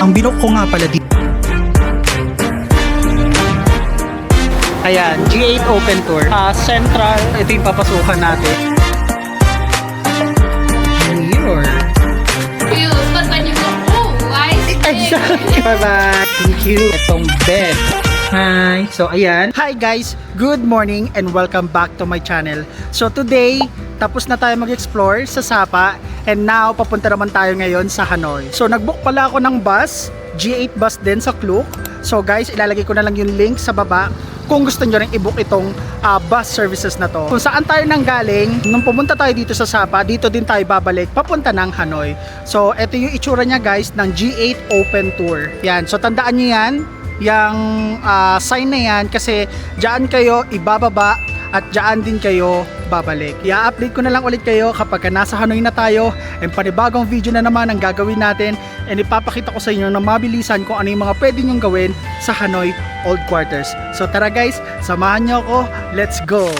Ang binook ko nga pala dito. Ayan, G8 Open Tour. Central, ito yung papasukan natin. Mirror. Views, but when you go, oh, I see. Exactly. Bye-bye. Thank you. Itong bed. Hi. So, ayan. Hi guys. Good morning and welcome back to my channel. So, today, tapos na tayo mag-explore sa Sapa and now, papunta naman tayo ngayon sa Hanoi. So, nag-book pala ako ng bus. G8 bus din sa Klook. So, guys, ilalagay ko na lang yung link sa baba kung gusto nyo rin i-book itong bus services na to. Kung saan tayo nang galing, nung pumunta tayo dito sa Sapa, dito din tayo babalik papunta ng Hanoi. So, ito yung itsura niya guys ng G8 Open Tour. Yan. So, tandaan nyo yan. Yung sign na yan kasi dyan kayo ibababa at dyan din kayo babalik. I-update ko na lang ulit kayo kapag nasa Hanoi na tayo and panibagong video na naman ang gagawin natin and ipapakita ko sa inyo na mabilisan kung ano yung mga pwede nyong gawin sa Hanoi Old Quarters. So tara guys, samahan nyo ako. Let's go!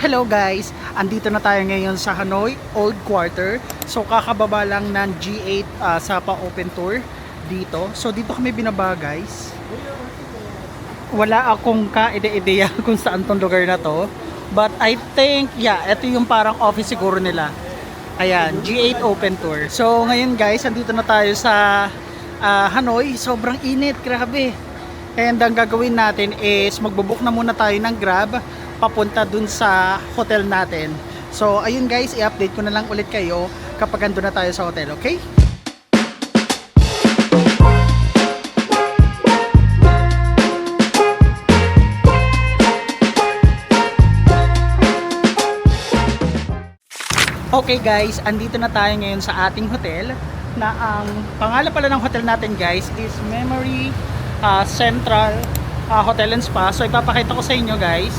Hello guys! Andito na tayo ngayon sa Hanoi Old Quarter. So kakababa lang ng G8 Sapa Open Tour dito. So dito kami binaba guys. Wala akong ka-ide-ideya kung saan tong lugar na to. But I think, yeah, ito yung parang office siguro nila. Ayan, G8 Open Tour. So ngayon guys, andito na tayo sa Hanoi. Sobrang init, grabe. And ang gagawin natin is magbubook na muna tayo ng Grab papunta dun sa hotel natin. So ayun guys, i-update ko na lang ulit kayo kapag andun na tayo sa hotel, okay? Okay guys, andito na tayo ngayon sa ating hotel na ang pangalan pala ng hotel natin guys is Memory Central Hotel and Spa. So ipapakita ko sa inyo guys.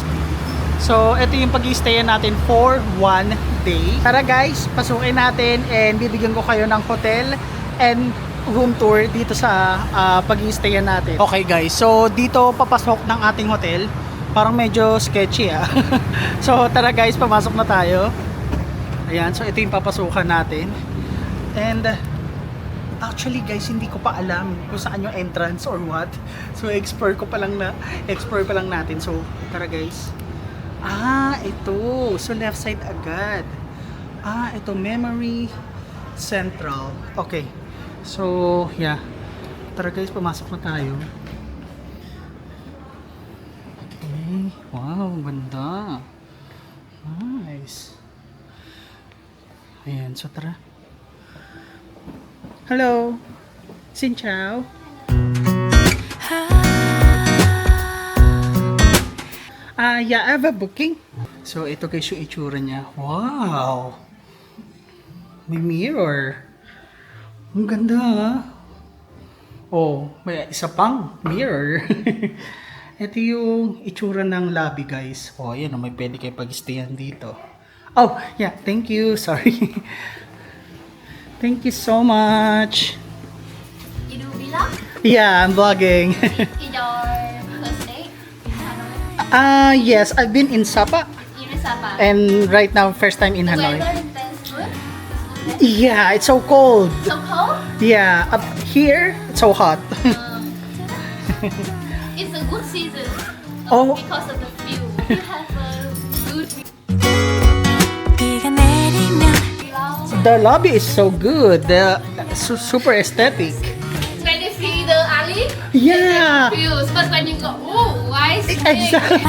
So, ito yung pag-i-stayan natin for 1 day. Tara guys, pasukin natin and bibigyan ko kayo ng hotel and room tour dito sa pag-i-stayan natin. Okay guys, so dito papasok ng ating hotel. Parang medyo sketchy So, tara guys, pamasok na tayo. Ayan, so ito yung papasukan natin. And actually guys, hindi ko pa alam kung saan yung entrance or what. So, explore pa lang natin. So, tara guys. Ito. So, left side agad. Ito, Memory Central. Okay. So, yeah. Tara guys, pumasok na tayo. Okay. Wow, ganda. Nice. Ayan, so tara. Hello. Xin chào. Yeah, I have a booking. So, ito guys yung itsura niya. Wow! May mirror. Ang ganda Oh, may isa pang mirror. Ito yung itsura ng lobby guys. Oh, ayan, may pwede kayo pag-stayan dito. Oh, yeah, thank you. Sorry. Thank you so much. You do vlog? Yeah, I'm vlogging. Is your first day in Hanoi? Yes, I've been in Sapa. In Sapa? And right now, first time in Hanoi. Weather is good? Yeah, it's so cold. So cold? Yeah, up here, it's so hot. It's a good season. Oh. Because of the view. You have a good view. The lobby is so good. The super aesthetic. When you see the alley, Yeah. views. But when you go, oh, I see. Exactly.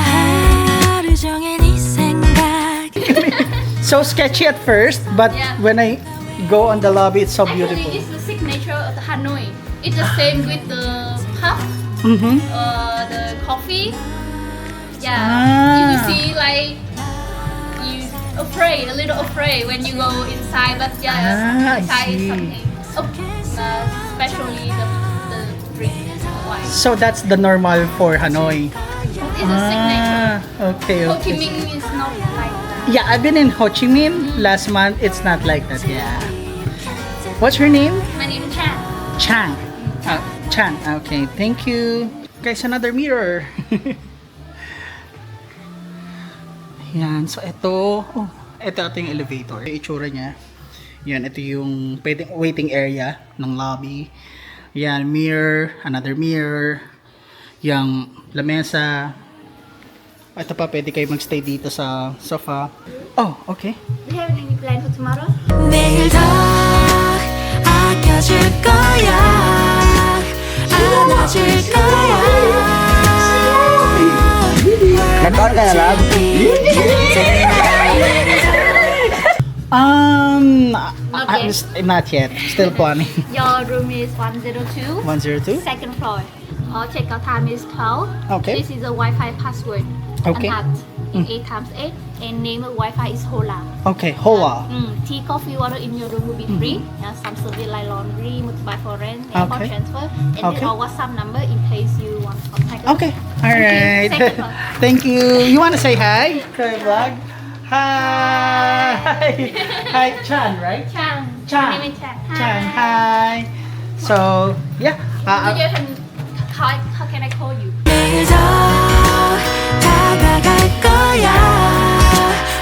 So sketchy at first, but Yeah. when I go on the lobby, it's so Actually, beautiful. it's the signature of the Hanoi. It's the same with the pub, Mm-hmm. the coffee. Yeah, Ah. you will see like you a little afraid when you go inside, but I inside is see. something. Especially the drink wine. So that's the normal for Hanoi. It's a signature. Okay, Ho Chi okay. Minh is not like that. Yeah, I've been in Ho Chi Minh last month. It's not like that. Yeah. What's her name? My name is Chan. Chang. Chan. Okay, thank you. Guys, another mirror. Yan, so ito, ito yung elevator. Yung itsura niya. Yan, ito yung pwedeng waiting area ng lobby. Yan, mirror, another mirror. Yang lamesa. Ito pa, pwede kayo magstay dito sa sofa. Oh, okay. Do you have any plan for tomorrow? 내일 더 아껴줄 거야 안아줄 거야 Nag-on ka na, love? Not yet. Still planning. Your room is 102. 102? Second floor. Check-out time is 12. Okay. This is a Wi-Fi password. Okay. Unhacked in 8x8. And name of Wi-Fi is Hola. Okay, Hoa. Tea, coffee, water in your room will be free. Some service like laundry, multiple for rent, airport Okay. transfer, and Okay. then our WhatsApp number in case you want to contact us. Okay. Alright. Thank you. Thank you. You wanna say hi to my vlog? Hi. Hi, Chan, right? Chan. Chan. My name is Chan. Chan, hi. So, yeah. How can I call you? 내일 더 다가갈 거야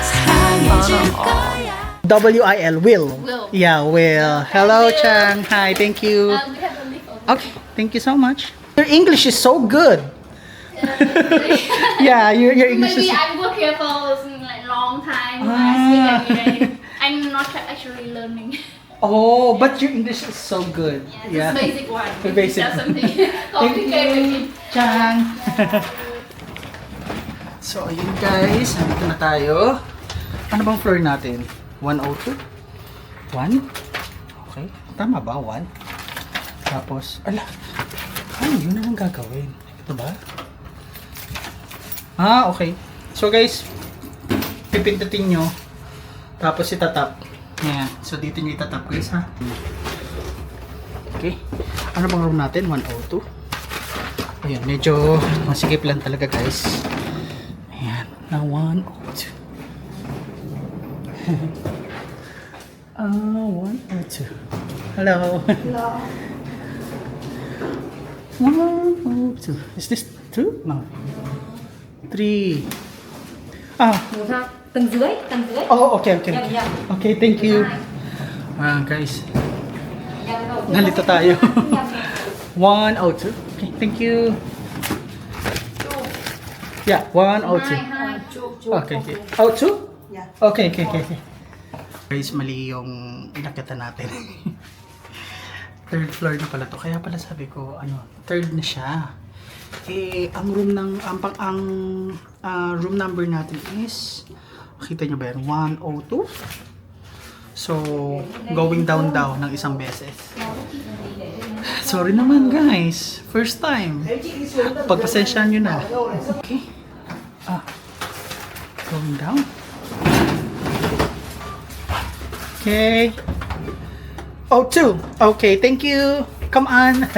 사랑해줄 거야 W-I-L, Will. Will. Yeah, Will. Hello, Will. Chan. Hi, thank you. We have a lift over. Okay, thank you so much. Your English is so good. Yeah, your English Maybe is... I work here for like long time. Ah. I speak every day. I'm not actually learning. Oh, but your English is so good. Yeah, just basic one. The basic Just one. something Thank you, complicated. Chan. So, ayun guys, nandito na tayo. Ano bang floor natin? 102? 1? Okay. Tama ba? 1? Tapos, ala. Ano yun na lang gagawin? Ito ba? Ah, okay. So guys, pipindutin nyo. Tapos itatap. Ayan. So dito nyo itatap guys ha. Okay. Ano bang room natin? 102. Ayan. Medyo masikip lang talaga guys. Ayan. Na 102. 102. Hello. Hello. 102. Is this 2? No. 3. Ah. Tầng dưới. Oh, okay. Dạ, dạ. Okay, thank you. Guys. Nandito tayo. 102. Okay, thank you. Yeah, 102. Okay. Oh, 2? Yeah. Okay. Guys, mali yung inakita natin. Third floor na pala to. Kaya pala sabi ko, third na siya. Ang room ng ang room number natin is, makita nyo ba yan? 102. So, going down daw ng isang beses. Sorry naman guys. First time. Pagpasensyahan nyo na. Okay. Going down. Okay. Oh, 2. Okay, thank you. Come on.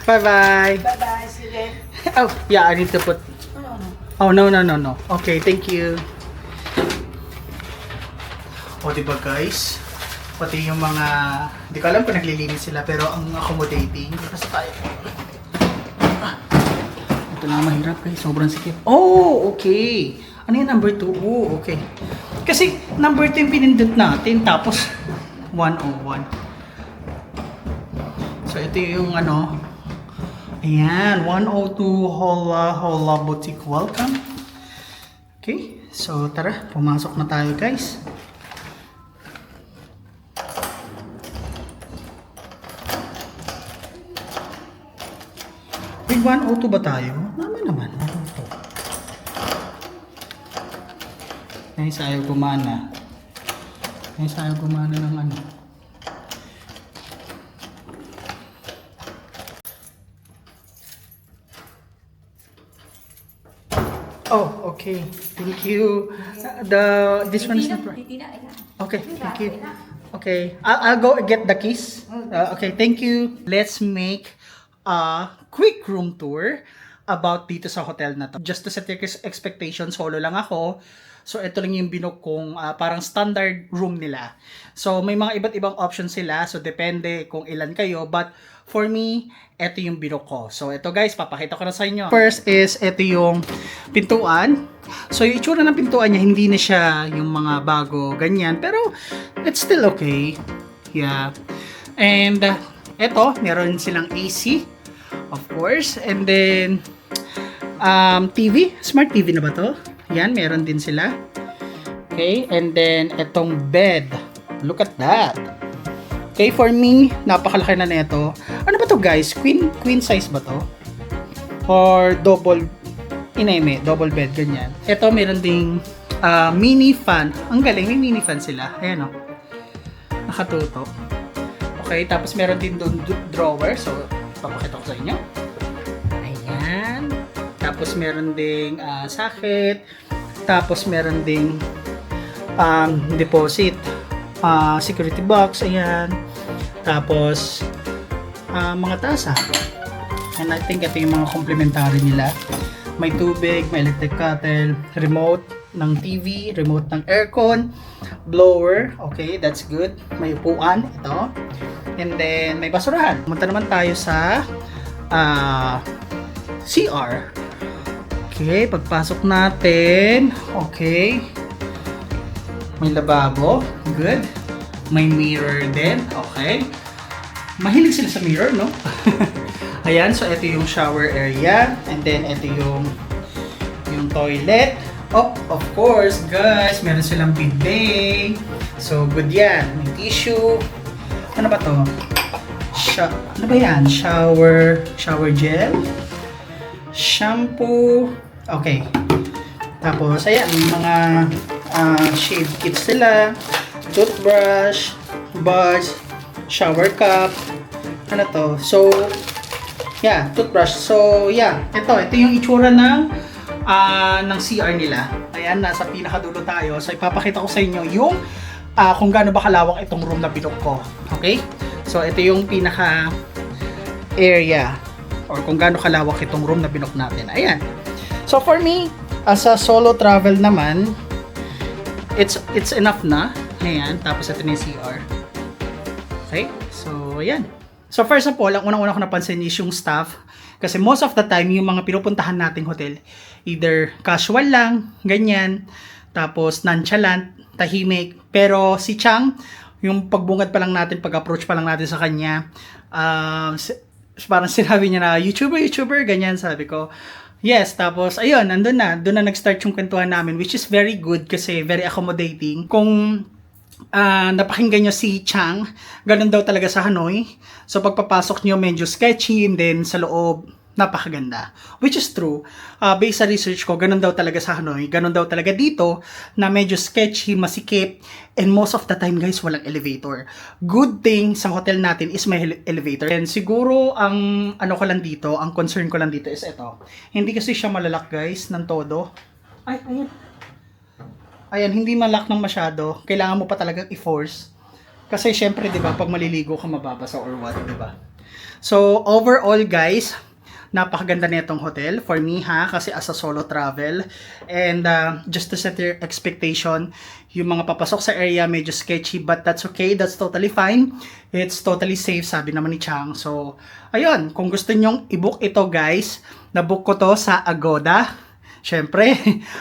Bye-bye. Bye, see you then. Oh, yeah, I need to put... Oh, no. Okay, thank you. O, diba guys? Pati yung mga... Hindi ko alam kung naglilinis sila, pero ang accommodating. Kasi tayo. Ito lang mahirap guys. Sobrang sikip. Oh, okay. Ano yung number 2? Oh, okay. Kasi number 2 yung pinindot natin. Tapos 101. So, ito yung ayan, 102 Hola Boutique. Welcome. Okay, so tara, pumasok na tayo guys. Big 102 ba tayo? Naman. 102. Ngayon sa ayaw gumana. Ng Oh, okay. Thank you. This one is not right. Okay, thank you. Okay, I'll go get the keys. Okay, thank you. Let's make a quick room tour about dito sa hotel na to. Just to set your expectations, solo lang ako. So, ito lang yung binook kong parang standard room nila. So, may mga iba't ibang options sila. So, depende kung ilan kayo. But, for me, ito yung binook ko. So, ito guys, papakita ko na sa inyo. First is, ito yung pintuan. So, yung itsura ng pintuan niya, hindi na siya yung mga bago, ganyan. Pero, it's still okay. Yeah. And, ito, meron silang AC. Of course. And then, TV. Smart TV na ba to? Yan, meron din sila. Okay, and then itong bed. Look at that. Okay, for me, napakalaki na nito. Ano ba to guys? Queen size ba to? Or double double bed, ganyan. Ito, meron ding mini fan. Ang galing, may mini fan sila. Ayan o. Nakatuto. Okay, tapos meron din doon drawer. So, papakita ko sa inyo. Ayan. Tapos meron ding socket. Tapos meron ding deposit. Security box. Ayan. Tapos mga tasa. And I think ito yung mga complementary nila. May tubig, may electric kettle, remote ng TV, remote ng aircon, blower. Okay, that's good. May upuan. Ito. And then, may basurahan. Pumunta naman tayo sa CR. Okay, pagpasok natin. Okay. May lababo. Good. May mirror din. Okay. Mahilig sila sa mirror, no? Ayan, so ito yung shower area. And then, ito yung toilet. Oh, of course, guys, meron silang bidet. So, good yan. May tissue. Ano ba to? Ano ba yan? Shower gel. Shampoo. Okay. Tapos, ayan, mga shave kits sila. Toothbrush. Buds. Shower cup. Ano to? So, yeah, toothbrush. So, yeah. Ito yung itsura ng CR nila. Ayan, nasa pinakadulo tayo. So, ipapakita ko sa inyo yung kung gaano ba kalawak itong room na binook ko. Okay? So, ito yung pinaka area or kung gaano kalawak itong room na binook natin. Ayan. So, for me, as a solo travel naman, it's enough na. Ayan. Tapos, ito na yung CR. Okay? So, ayan. So, first of all, ang unang-una ko napansin is yung staff. Kasi most of the time, yung mga pinupuntahan nating hotel, either casual lang, ganyan, tapos nonchalant, tahimik. Pero si Chang, yung pagbungad pa lang natin, pag-approach pa lang natin sa kanya, parang sinabi niya na, YouTuber, ganyan, sabi ko. Yes, tapos, ayun, doon na nag-start yung kwentuhan namin, which is very good kasi very accommodating. Kung napakinggan nyo si Chang, ganun daw talaga sa Hanoi. So, pagpapasok nyo, medyo sketchy, and then sa loob, napakaganda. Which is true. Based sa research ko, ganun daw talaga sa Hanoi. Ganun daw talaga dito, na medyo sketchy, masikip, and most of the time, guys, walang elevator. Good thing sa hotel natin is may elevator. And siguro, ang concern ko lang dito is ito. Hindi kasi siya malalak, guys, ng todo. Ay, ayun. Ayan, hindi malak ng masyado. Kailangan mo pa talagang i-force. Kasi syempre, 'di ba, pag maliligo ka mababasa or what, 'di ba? So, overall, guys, napakaganda nitong hotel for me kasi as a solo travel. And just to set your expectation, yung mga papasok sa area medyo sketchy, but that's okay. That's totally fine. It's totally safe, sabi naman ni Chang. So, ayun, kung gusto nyong i-book ito, guys, na-book ko to sa Agoda. Syempre,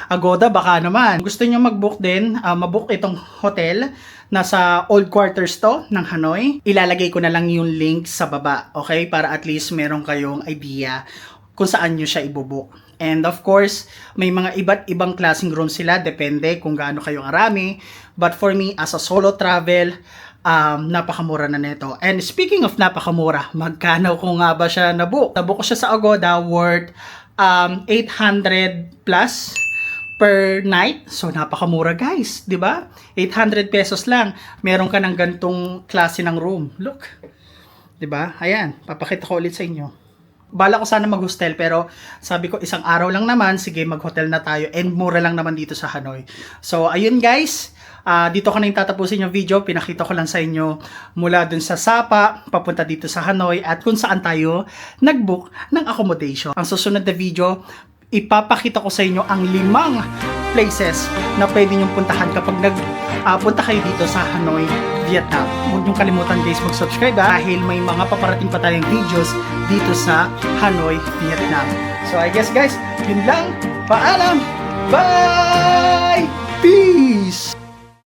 Agoda baka naman. Gusto niyo mag-book din, mabook itong hotel. Nasa old quarters to ng Hanoi. Ilalagay ko na lang yung link sa baba, okay? Para at least meron kayong idea kung saan nyo siya ibubook. And of course, may mga iba't ibang klaseng room sila. Depende kung gaano kayo arami. But for me, as a solo travel, napakamura na nito. And speaking of napakamura, magkano ko nga ba siya nabook? Nabook ko siya sa Agoda worth 800 plus per night. So, napakamura, guys. 'Di ba? 800 pesos lang. Meron ka ng gantong klase ng room. Look. 'Di ba? Ayan. Papakita ko ulit sa inyo. Bala ko sana mag-hostel, pero sabi ko isang araw lang naman. Sige, mag-hotel na tayo. And mura lang naman dito sa Hanoi. So, ayun, guys. Dito ko na yung tatapusin yung video. Pinakita ko lang sa inyo mula dun sa Sapa, papunta dito sa Hanoi, at kung saan tayo nag-book ng accommodation. Ang susunod na video, ipapakita ko sa inyo ang 5 places na pwede nyong puntahan kapag punta kayo dito sa Hanoi, Vietnam. Huwag nyong kalimutan guys mag-subscribe dahil may mga paparating pa tayong videos dito sa Hanoi, Vietnam. So I guess guys, yun lang. Paalam!